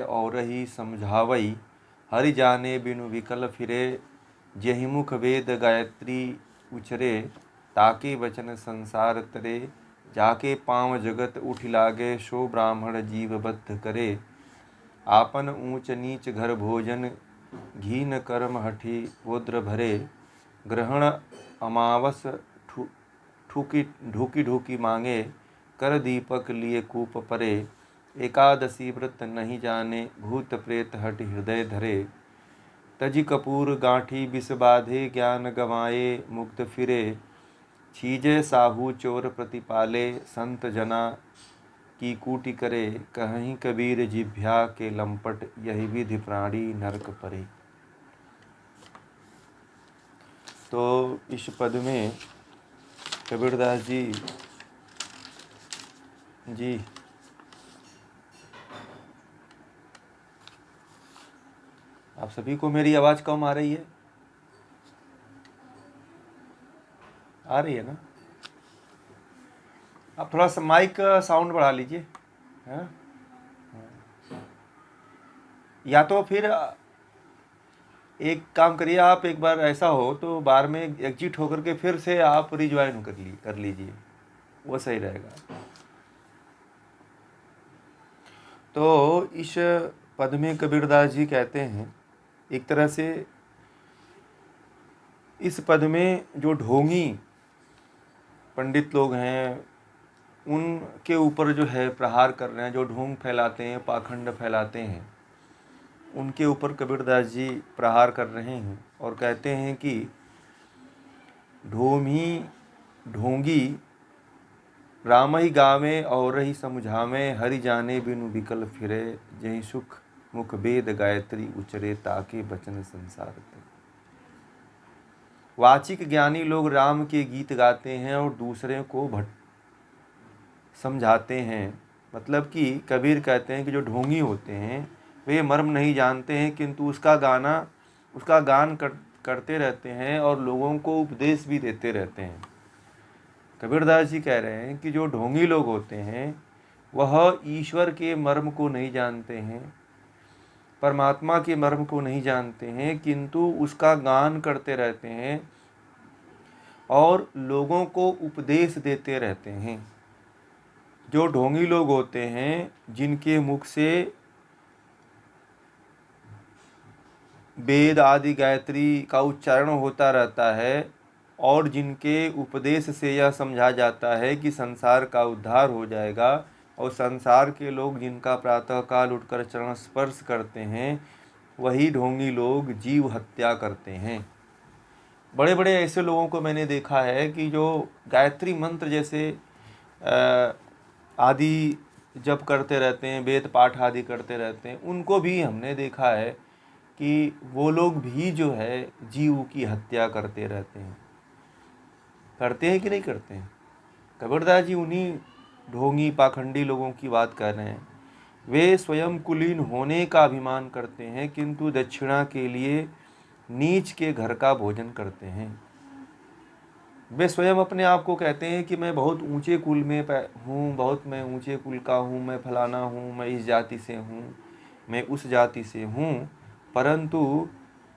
और ही समझावई, हरि जाने बिनु विकल फिरे। जेहि मुख वेद गायत्री उचरे, ताके वचन संसार तरे। जाके पाँव जगत उठ लागे, सो ब्राह्मण जीव बद्ध करे। आपन ऊंच नीच घर भोजन, घीन कर्म हठी ओद्र भरे। ग्रहण अमावस ठूकी ढूकी ढूकी मांगे, कर दीपक लिए कूप परे। एकादशी व्रत नहीं जाने, भूत प्रेत हट हृदय धरे। तजी कपूर गांठी विष बाधे, ज्ञान गवाए मुक्त फिरे। छीजे साहू चोर प्रतिपाले, संत जना की कूटी करे। कहीं कबीर जिभ्या के लंपट, यही विधि प्राणी नरक परे। तो इस पद में कबीरदास जी आप सभी को मेरी आवाज़ कम आ रही है? आ रही है ना? आप थोड़ा सा माइक का साउंड बढ़ा लीजिए। हाँ, या तो फिर एक काम करिए, आप एक बार ऐसा हो तो बार में एग्जिट होकर के फिर से आप रिज्वाइन कर लीजिए, वो सही रहेगा। तो इस पद में कबीरदास जी कहते हैं, एक तरह से इस पद में जो ढोंगी पंडित लोग हैं उनके ऊपर जो है प्रहार कर रहे हैं, जो ढोंग फैलाते हैं, पाखंड फैलाते हैं, उनके ऊपर कबीरदास जी प्रहार कर रहे हैं और कहते हैं कि ढोमी ढोंगी राम ही गावे और ही समझावे, हरि जाने बिनु विकल फिरे। जहि सुख मुख वेद गायत्री उचरे, ताके बचन संसार तरे। वाचिक ज्ञानी लोग राम के गीत गाते हैं और दूसरे को समझाते हैं। मतलब कि कबीर कहते हैं कि जो ढोंगी होते हैं वे मर्म नहीं जानते हैं, किंतु उसका गान करते रहते हैं और लोगों को उपदेश भी देते रहते हैं। कबीरदास जी कह रहे हैं कि जो ढोंगी लोग होते हैं वह ईश्वर के मर्म को नहीं जानते हैं, परमात्मा के मर्म को नहीं जानते हैं, किंतु उसका गान करते रहते हैं और लोगों को उपदेश देते रहते हैं। जो ढोंगी लोग होते हैं जिनके मुख से वेद आदि गायत्री का उच्चारण होता रहता है और जिनके उपदेश से यह समझा जाता है कि संसार का उद्धार हो जाएगा, और संसार के लोग जिनका प्रातःकाल उठकर चरण स्पर्श करते हैं, वही ढोंगी लोग जीव हत्या करते हैं। बड़े बड़े ऐसे लोगों को मैंने देखा है कि जो गायत्री मंत्र जैसे आदि जप करते रहते हैं, वेद पाठ आदि करते रहते हैं, उनको भी हमने देखा है कि वो लोग भी जो है जीव की हत्या करते रहते हैं। करते हैं कि नहीं करते हैं? कबीरदास जी उन्हीं ढोंगी पाखंडी लोगों की बात कर रहे हैं। वे स्वयं कुलीन होने का अभिमान करते हैं, किंतु दक्षिणा के लिए नीच के घर का भोजन करते हैं। वे स्वयं अपने आप को कहते हैं कि मैं बहुत ऊंचे कुल में हूँ, बहुत मैं ऊंचे कुल का हूँ, मैं फलाना हूँ, मैं इस जाति से हूँ, मैं उस जाति से हूँ, परंतु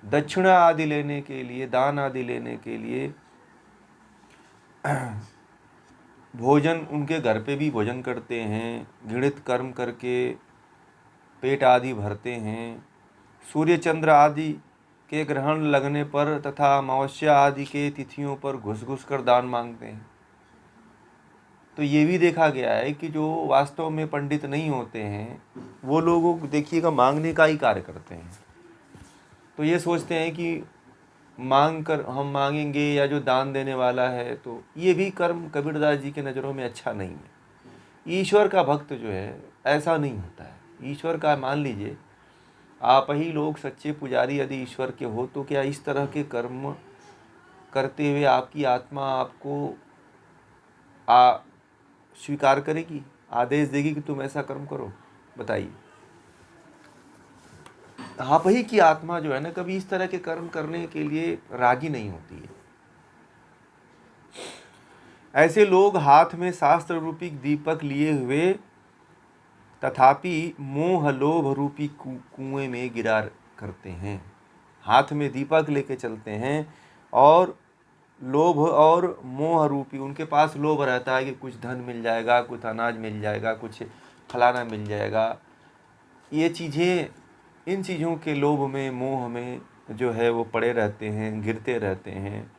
दक्षिणा आदि लेने के लिए, दान आदि लेने के लिए भोजन उनके घर पे भी भोजन करते हैं, घृणित कर्म करके पेट आदि भरते हैं। सूर्य चंद्र आदि के ग्रहण लगने पर तथा अमावस्या आदि के तिथियों पर घुस घुस कर दान मांगते हैं। तो ये भी देखा गया है कि जो वास्तव में पंडित नहीं होते हैं वो लोगों को देखिएगा मांगने का ही कार्य करते हैं। तो ये सोचते हैं कि मांग कर हम मांगेंगे, या जो दान देने वाला है, तो ये भी कर्म कबीरदास जी के नज़रों में अच्छा नहीं है। ईश्वर का भक्त जो है ऐसा नहीं होता है। ईश्वर का मान लीजिए आप ही लोग सच्चे पुजारी यदि ईश्वर के हो, तो क्या इस तरह के कर्म करते हुए आपकी आत्मा आपको स्वीकार करेगी, आदेश देगी कि तुम ऐसा कर्म करो? बताइए। आप ही की आत्मा जो है ना कभी इस तरह के कर्म करने के लिए राजी नहीं होती है। ऐसे लोग हाथ में शास्त्र रूपी दीपक लिए हुए तथापि मोह लोभ रूपी कुएं में गिरा करते हैं। हाथ में दीपक लेके चलते हैं और लोभ और मोह रूपी, उनके पास लोभ रहता है कि कुछ धन मिल जाएगा, कुछ अनाज मिल जाएगा, कुछ फलाना मिल जाएगा। ये चीज़ें, इन चीज़ों के लोभ में, मोह में जो है वो पड़े रहते हैं, गिरते रहते हैं।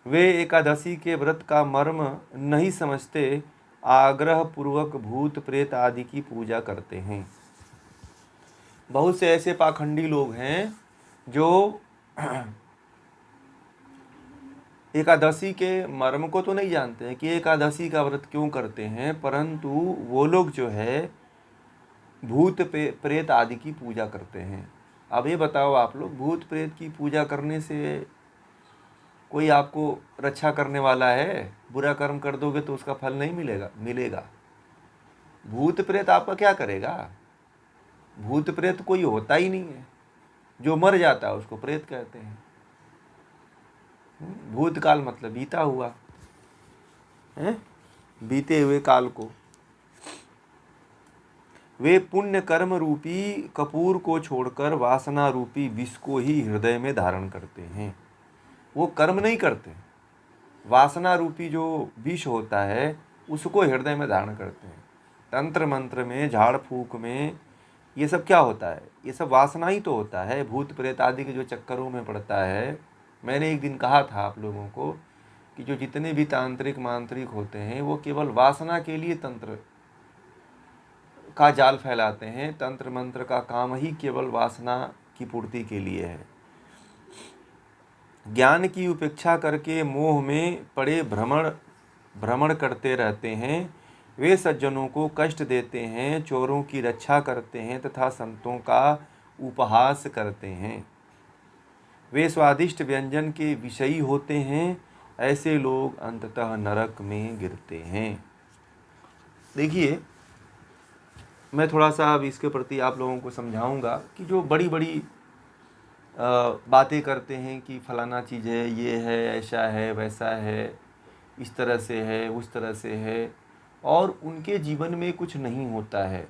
वे एकादशी के व्रत का मर्म नहीं समझते, आग्रह पूर्वक भूत प्रेत आदि की पूजा करते हैं। बहुत से ऐसे पाखंडी लोग हैं जो एकादशी के मर्म को तो नहीं जानते हैं कि एकादशी का व्रत क्यों करते हैं, परंतु वो लोग जो है भूत प्रेत आदि की पूजा करते हैं। अब ये बताओ आप लोग, भूत प्रेत की पूजा करने से कोई आपको रक्षा करने वाला है? बुरा कर्म कर दोगे तो उसका फल नहीं मिलेगा? मिलेगा। भूत प्रेत आपका क्या करेगा? भूत प्रेत कोई होता ही नहीं है, जो मर जाता है उसको प्रेत कहते हैं। भूतकाल मतलब बीता हुआ है, बीते हुए काल को। वे पुण्य कर्म रूपी कपूर को छोड़कर वासना रूपी विष को ही हृदय में धारण करते हैं। वो कर्म नहीं करते, वासना रूपी जो विष होता है उसको हृदय में धारण करते हैं। तंत्र मंत्र में, झाड़ फूक में ये सब क्या होता है? ये सब वासना ही तो होता है। भूत प्रेत आदि के जो चक्करों में पड़ता है, मैंने एक दिन कहा था आप लोगों को कि जो जितने भी तांत्रिक मांत्रिक होते हैं वो केवल वासना के लिए तंत्र का जाल फैलाते हैं। तंत्र मंत्र का काम ही केवल वासना की पूर्ति के लिए है। ज्ञान की उपेक्षा करके मोह में पड़े भ्रमण करते रहते हैं। वे सज्जनों को कष्ट देते हैं, चोरों की रक्षा करते हैं तथा संतों का उपहास करते हैं। वे स्वादिष्ट व्यंजन के विषयी होते हैं। ऐसे लोग अंततः नरक में गिरते हैं। देखिए, मैं थोड़ा सा अब इसके प्रति आप लोगों को समझाऊंगा कि जो बड़ी बड़ी बातें करते हैं कि फलाना चीज़ है, ये है, ऐसा है, वैसा है, इस तरह से है, उस तरह से है, और उनके जीवन में कुछ नहीं होता है।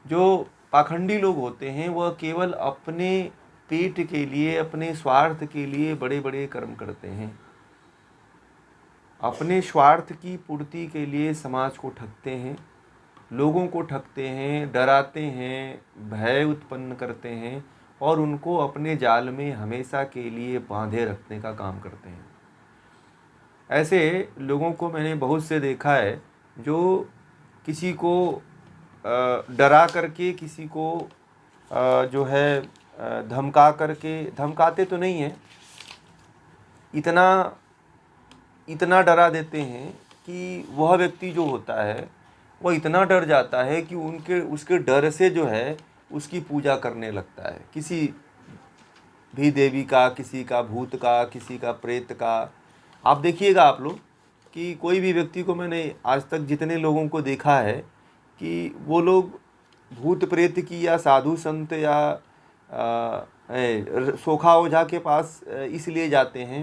जो पाखंडी लोग होते हैं वह केवल अपने पेट के लिए, अपने स्वार्थ के लिए बड़े बड़े कर्म करते हैं। अपने स्वार्थ की पूर्ति के लिए समाज को ठगते हैं, लोगों को ठगते हैं, डराते हैं, भय उत्पन्न करते हैं और उनको अपने जाल में हमेशा के लिए बांधे रखने का काम करते हैं। ऐसे लोगों को मैंने बहुत से देखा है जो किसी को डरा करके, किसी को जो है धमका करके, धमकाते तो नहीं हैं, इतना डरा देते हैं कि वह व्यक्ति जो होता है वह इतना डर जाता है कि उसके डर से जो है उसकी पूजा करने लगता है। किसी भी देवी का, किसी का भूत का, किसी का प्रेत का। आप देखिएगा आप लोग कि कोई भी व्यक्ति को, मैंने आज तक जितने लोगों को देखा है कि वो लोग भूत प्रेत की या साधु संत या सोखा ओझा के पास इसलिए जाते हैं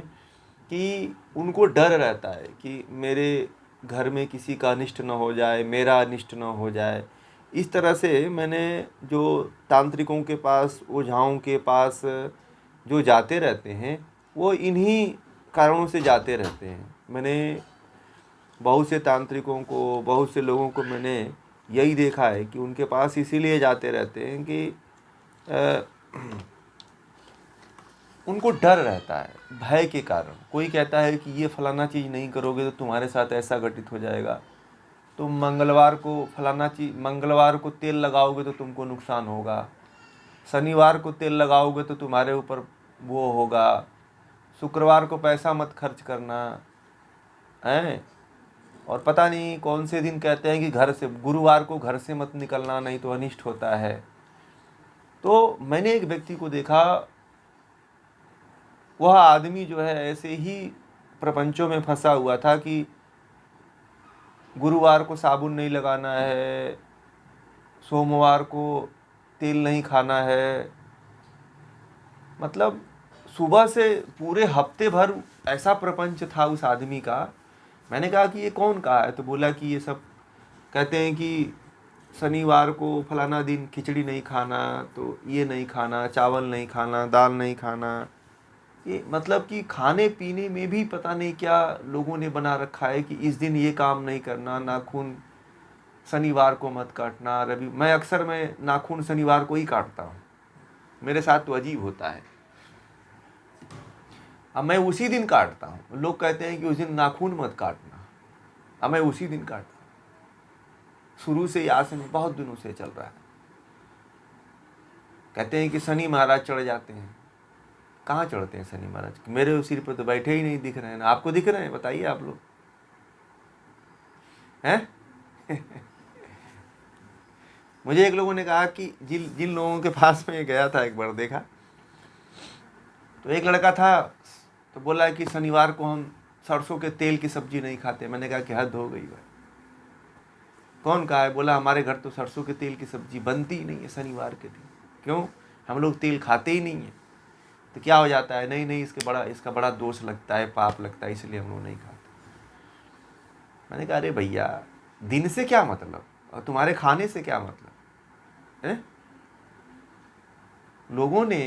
कि उनको डर रहता है कि मेरे घर में किसी का अनिष्ट न हो जाए, मेरा अनिष्ट न हो जाए। इस तरह से मैंने जो तांत्रिकों के पास, ओझाओं के पास जो जाते रहते हैं वो इन्हीं कारणों से जाते रहते हैं। मैंने बहुत से तांत्रिकों को, बहुत से लोगों को मैंने यही देखा है कि उनके पास इसीलिए जाते रहते हैं कि उनको डर रहता है, भय के कारण। कोई कहता है कि ये फलाना चीज़ नहीं करोगे तो तुम्हारे साथ ऐसा घटित हो जाएगा, तुम मंगलवार को फलाना चीज़, मंगलवार को तेल लगाओगे तो तुमको नुकसान होगा, शनिवार को तेल लगाओगे तो तुम्हारे ऊपर वो होगा, शुक्रवार को पैसा मत खर्च करना है, और पता नहीं कौन से दिन कहते हैं कि घर से, गुरुवार को घर से मत निकलना नहीं तो अनिष्ट होता है। तो मैंने एक व्यक्ति को देखा, वह आदमी जो है ऐसे ही प्रपंचों में फंसा हुआ था कि गुरुवार को साबुन नहीं लगाना है, सोमवार को तेल नहीं खाना है। मतलब सुबह से पूरे हफ्ते भर ऐसा प्रपंच था उस आदमी का। मैंने कहा कि ये कौन कहा है? तो बोला कि ये सब कहते हैं कि शनिवार को फलाना दिन खिचड़ी नहीं खाना, तो ये नहीं खाना, चावल नहीं खाना, दाल नहीं खाना। ये मतलब कि खाने पीने में भी पता नहीं क्या लोगों ने बना रखा है कि इस दिन ये काम नहीं करना, नाखून शनिवार को मत काटना। मैं नाखून शनिवार को ही काटता हूँ, मेरे साथ तो अजीब होता है। अब मैं उसी दिन काटता हूँ, लोग कहते हैं कि उस दिन नाखून मत काटना, अब मैं उसी दिन काटता हूँ। शुरू से आज से नहीं, बहुत दिनों से चल रहा है। कहते हैं कि शनि महाराज चढ़ जाते हैं। कहाँ चढ़ते हैं शनि महाराज? मेरे सिर पर तो बैठे ही नहीं दिख रहे हैं ना। आपको दिख रहे हैं? बताइए आप लोग हैं। मुझे एक लोगों ने कहा कि जिन जिन लोगों के पास में गया था, एक बार देखा तो एक लड़का था, तो बोला कि शनिवार को हम सरसों के तेल की सब्जी नहीं खाते। मैंने कहा कि हद हो गई भाई, कौन कहा है? बोला हमारे घर तो सरसों के तेल की सब्जी बनती ही नहीं है शनिवार के दिन। क्यों? हम लोग तेल खाते ही नहीं है। तो क्या हो जाता है? नहीं नहीं, इसका बड़ा दोष लगता है, पाप लगता है, इसलिए हम लोग नहीं खाते। मैंने कहा अरे भैया, दिन से क्या मतलब और तुम्हारे खाने से क्या मतलब है? लोगों ने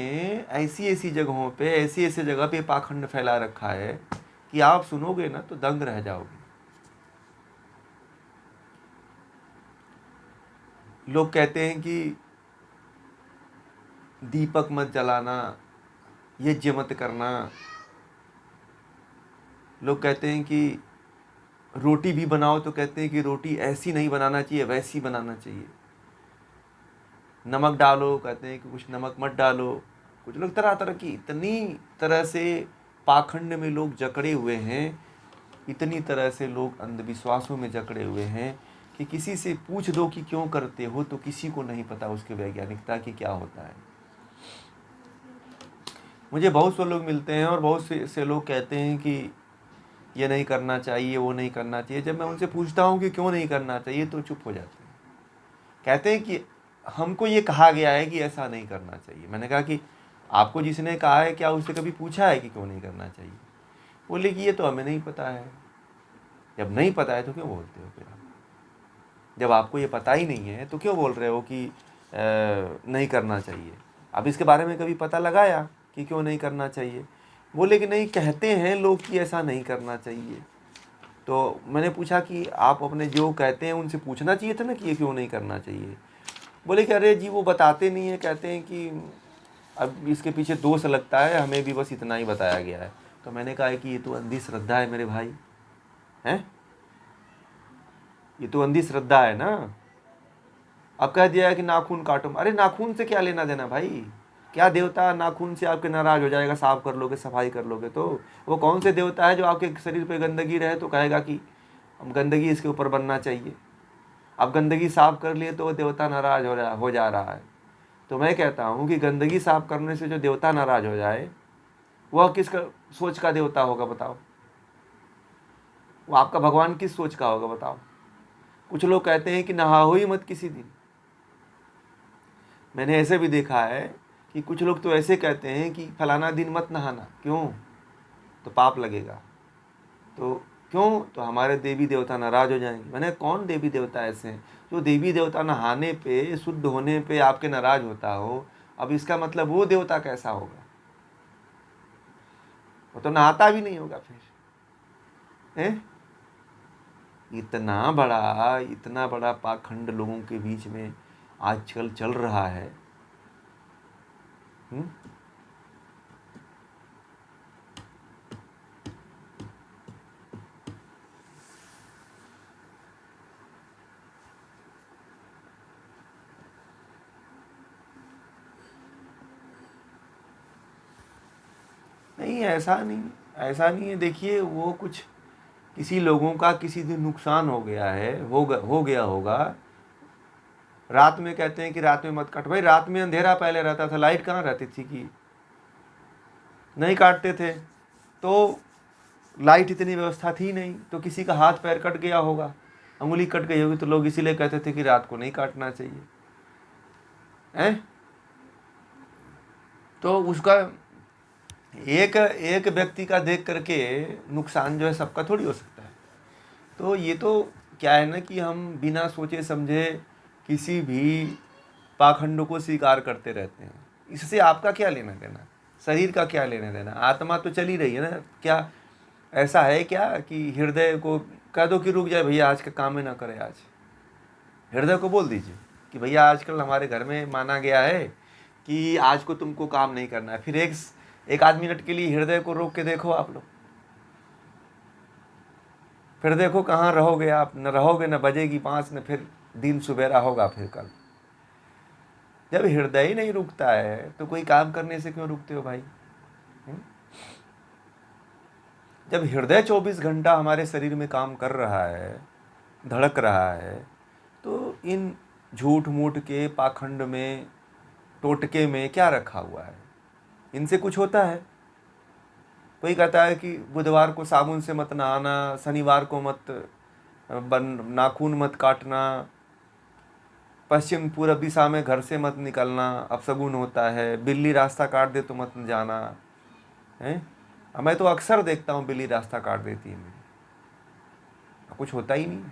ऐसी ऐसी जगहों पे, ऐसी ऐसी जगह पे पाखंड फैला रखा है कि आप सुनोगे ना तो दंग रह जाओगे। लोग कहते हैं कि दीपक मत जलाना, यज्ञ मत करना। लोग कहते हैं कि रोटी भी बनाओ तो कहते हैं कि रोटी ऐसी नहीं बनाना चाहिए, वैसी बनाना चाहिए। नमक डालो, कहते हैं कि कुछ नमक मत डालो। कुछ लोग तरह तरह की, इतनी तरह से पाखंड में लोग जकड़े हुए हैं, इतनी तरह से लोग अंधविश्वासों में जकड़े हुए हैं कि किसी से पूछ दो कि क्यों करते हो तो किसी को नहीं पता उसके वैज्ञानिकता की क्या होता है। मुझे बहुत से लोग मिलते हैं और बहुत से लोग कहते हैं कि ये नहीं करना चाहिए, वो नहीं करना चाहिए। जब मैं उनसे पूछता हूँ कि क्यों नहीं करना चाहिए तो चुप हो जाते हैं। कहते हैं कि हमको ये कहा गया है कि ऐसा नहीं करना चाहिए। मैंने कहा कि आपको जिसने कहा है क्या उससे कभी पूछा है कि क्यों नहीं करना चाहिए? बोले कि ये तो हमें नहीं पता है। जब नहीं पता है तो क्यों बोलते हो फिर आप? जब आपको ये पता ही नहीं है तो क्यों बोल रहे हो कि नहीं करना चाहिए? अब इसके बारे में कभी पता लगाया कि क्यों नहीं करना चाहिए? बोले कि नहीं, कहते हैं लोग कि ऐसा नहीं करना चाहिए। तो मैंने पूछा कि आप अपने जो कहते हैं उनसे पूछना चाहिए था ना कि ये क्यों नहीं करना चाहिए। बोले कि अरे जी वो बताते नहीं है, कहते हैं कि अब इसके पीछे दोष लगता है, हमें भी बस इतना ही बताया गया है। तो मैंने कहा है कि ये तो अंधी श्रद्धा है मेरे भाई, हैं? ये तो अंधी श्रद्धा है ना। अब कह दिया है कि नाखून काटो। अरे नाखून से क्या लेना देना भाई? क्या देवता नाखून से आपके नाराज हो जाएगा? साफ कर लोगे, सफाई कर लोगे तो? वो कौन से देवता है जो आपके शरीर पे गंदगी रहे तो कहेगा कि हम गंदगी इसके ऊपर बनना चाहिए? अब गंदगी साफ कर लिए तो वो देवता नाराज हो जा रहा है। तो मैं कहता हूँ कि गंदगी साफ करने से जो देवता नाराज हो जाए वह किस सोच का देवता होगा बताओ? वो आपका भगवान किस सोच का होगा बताओ? कुछ लोग कहते हैं कि नहाओ ही मत किसी दिन। मैंने ऐसे भी देखा है कि कुछ लोग तो ऐसे कहते हैं कि फलाना दिन मत नहाना। क्यों? तो पाप लगेगा। तो क्यों? तो हमारे देवी देवता नाराज हो जाएंगे। मैंने कौन देवी देवता ऐसे हैं जो देवी देवता नहाने पे, शुद्ध होने पे आपके नाराज होता हो? अब इसका मतलब वो देवता कैसा होगा? वो तो नहाता भी नहीं होगा फिर, हैं? इतना बड़ा पाखंड लोगों के बीच में आजकल चल रहा है। नहीं, ऐसा नहीं है। देखिए, वो कुछ किसी लोगों का किसी दिन नुकसान हो गया है, हो गया होगा। रात में कहते हैं कि रात में मत काट। भाई रात में अंधेरा पहले रहता था, लाइट कहाँ रहती थी कि नहीं काटते थे? तो लाइट इतनी व्यवस्था थी नहीं, तो किसी का हाथ पैर कट गया होगा, अंगुली कट गई होगी, तो लोग इसीलिए कहते थे कि रात को नहीं काटना चाहिए, हैं? तो उसका एक एक व्यक्ति का देख करके नुकसान जो है सबका थोड़ी हो सकता है। तो ये तो क्या है ना कि हम बिना सोचे समझे किसी भी पाखंड को स्वीकार करते रहते हैं। इससे आपका क्या लेना देना, शरीर का क्या लेना देना, आत्मा तो चली रही है ना। क्या ऐसा है क्या कि हृदय को कह दो कि रुक जाए भैया, आज का काम ही ना करे। आज हृदय को बोल दीजिए कि भैया आजकल हमारे घर में माना गया है कि आज को तुमको काम नहीं करना है। फिर एक आध मिनट के लिए हृदय को रोक के देखो आप लोग, फिर देखो कहाँ रहोगे आप। न रहोगे, न बजेगी बांस, न फिर दिन सुबेरा होगा फिर कल। जब हृदय ही नहीं रुकता है तो कोई काम करने से क्यों रुकते हो भाई? जब हृदय 24 घंटा हमारे शरीर में काम कर रहा है, धड़क रहा है, तो इन झूठ मूठ के पाखंड में, टोटके में क्या रखा हुआ है? इनसे कुछ होता है? कोई कहता है कि बुधवार को साबुन से मत नहाना, शनिवार को मत नाखून मत काटना, पश्चिम पूरब दिशा में घर से मत निकलना, अपशगुन होता है, बिल्ली रास्ता काट दे तो मत जाना है। मैं तो अक्सर देखता हूँ बिल्ली रास्ता काट देती है मेरी, कुछ होता ही नहीं।